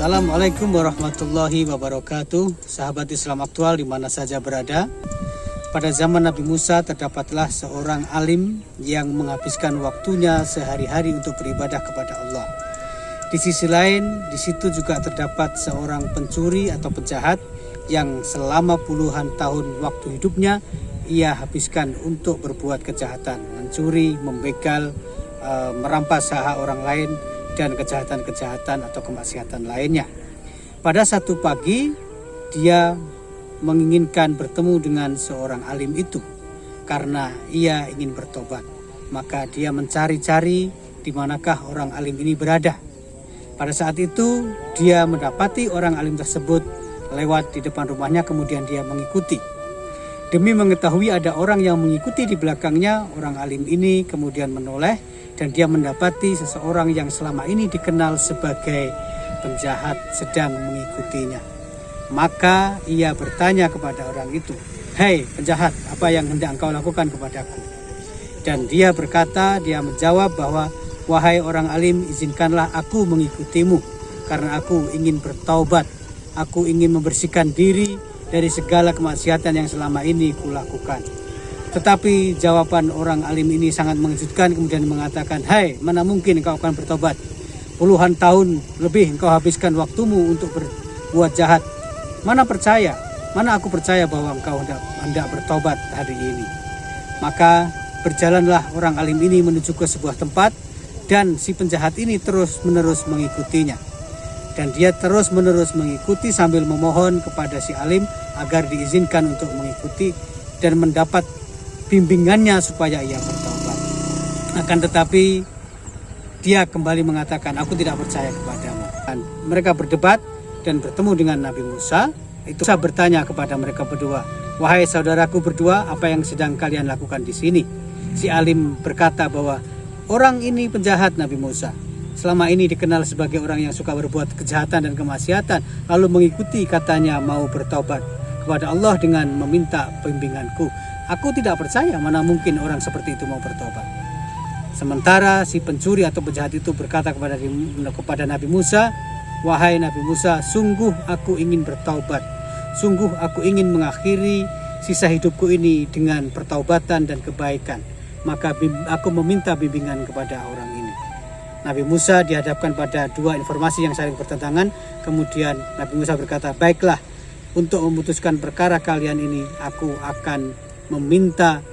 Assalamualaikum warahmatullahi wabarakatuh. Sahabat Islam aktual di mana saja berada. Pada zaman Nabi Musa terdapatlah seorang alim yang menghabiskan waktunya sehari-hari untuk beribadah kepada Allah. Di sisi lain, di situ juga terdapat seorang pencuri atau penjahat yang selama puluhan tahun waktu hidupnya ia habiskan untuk berbuat kejahatan, mencuri, membegal, merampas hak orang lain, dan kejahatan-kejahatan atau kemaksiatan lainnya. Pada satu pagi, dia menginginkan bertemu dengan seorang alim itu karena ia ingin bertobat. Maka dia mencari-cari di manakah orang alim ini berada. Pada saat itu, dia mendapati orang alim tersebut lewat di depan rumahnya, kemudian dia mengikuti. Demi mengetahui ada orang yang mengikuti di belakangnya, orang alim ini kemudian menoleh dan dia mendapati seseorang yang selama ini dikenal sebagai penjahat sedang mengikutinya. Maka ia bertanya kepada orang itu, "Hei penjahat, apa yang hendak engkau lakukan kepadaku?" Dan dia menjawab bahwa, "Wahai orang alim, izinkanlah aku mengikutimu karena aku ingin bertaubat. Aku ingin membersihkan diri dari segala kemaksiatan yang selama ini kulakukan." Tetapi jawaban orang alim ini sangat mengejutkan, kemudian mengatakan, "Hai, mana mungkin engkau akan bertobat? Puluhan tahun lebih engkau habiskan waktumu untuk berbuat jahat. Mana aku percaya bahwa engkau hendak bertobat hari ini." Maka berjalanlah orang alim ini menuju ke sebuah tempat, dan si penjahat ini terus-menerus mengikutinya. Dan dia terus-menerus mengikuti sambil memohon kepada si alim agar diizinkan untuk mengikuti dan mendapat bimbingannya supaya ia bertobat. Akan tetapi dia kembali mengatakan, "Aku tidak percaya kepadamu." Dan mereka berdebat dan bertemu dengan Nabi Musa. Itu Musa bertanya kepada mereka berdua, "Wahai saudaraku berdua, apa yang sedang kalian lakukan di sini?" Si alim berkata bahwa orang ini penjahat, Nabi Musa. Selama ini dikenal sebagai orang yang suka berbuat kejahatan dan kemaksiatan, lalu mengikuti katanya mau bertobat kepada Allah dengan meminta bimbinganku. Aku tidak percaya, mana mungkin orang seperti itu mau bertobat. Sementara si pencuri atau penjahat itu berkata kepada Nabi Musa, "Wahai Nabi Musa, sungguh aku ingin bertaubat. Sungguh aku ingin mengakhiri sisa hidupku ini dengan pertaubatan dan kebaikan. Maka aku meminta bimbingan kepada orang ini." Nabi Musa dihadapkan pada dua informasi yang saling bertentangan. Kemudian Nabi Musa berkata, "Baiklah, untuk memutuskan perkara kalian ini, aku akan meminta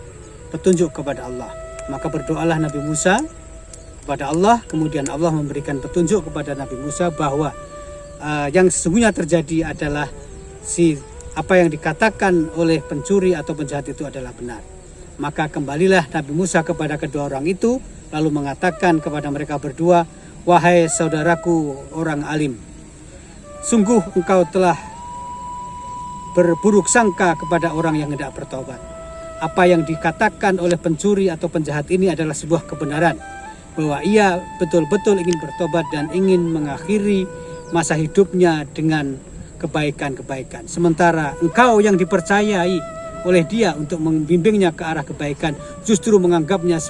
petunjuk kepada Allah." Maka berdoalah Nabi Musa kepada Allah. Kemudian Allah memberikan petunjuk kepada Nabi Musa bahwa yang sesungguhnya terjadi adalah apa yang dikatakan oleh pencuri atau penjahat itu adalah benar. Maka kembalilah Nabi Musa kepada kedua orang itu, lalu mengatakan kepada mereka berdua, "Wahai saudaraku orang alim, sungguh engkau telah berburuk sangka kepada orang yang hendak bertobat. Apa yang dikatakan oleh pencuri atau penjahat ini adalah sebuah kebenaran, bahwa ia betul-betul ingin bertobat dan ingin mengakhiri masa hidupnya dengan kebaikan-kebaikan. Sementara engkau yang dipercayai oleh dia untuk membimbingnya ke arah kebaikan justru menganggapnya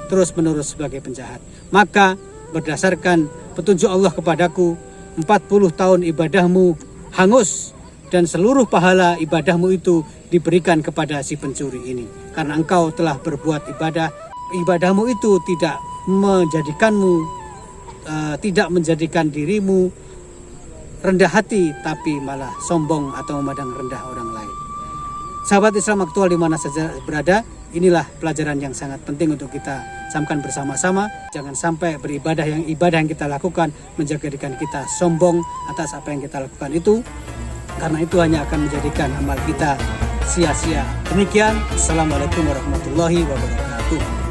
terus-menerus sebagai penjahat. Maka berdasarkan petunjuk Allah kepadaku, 40 tahun ibadahmu hangus dan seluruh pahala ibadahmu itu diberikan kepada si pencuri ini. Karena engkau telah berbuat ibadahmu itu tidak menjadikan dirimu rendah hati, tapi malah sombong atau memandang rendah orang lain." Sahabat Islam aktual di mana saja berada, inilah pelajaran yang sangat penting untuk kita camkan bersama-sama. Jangan sampai ibadah yang kita lakukan menjadikan kita sombong atas apa yang kita lakukan itu, karena itu hanya akan menjadikan amal kita sia-sia. Demikian, Assalamualaikum warahmatullahi wabarakatuh.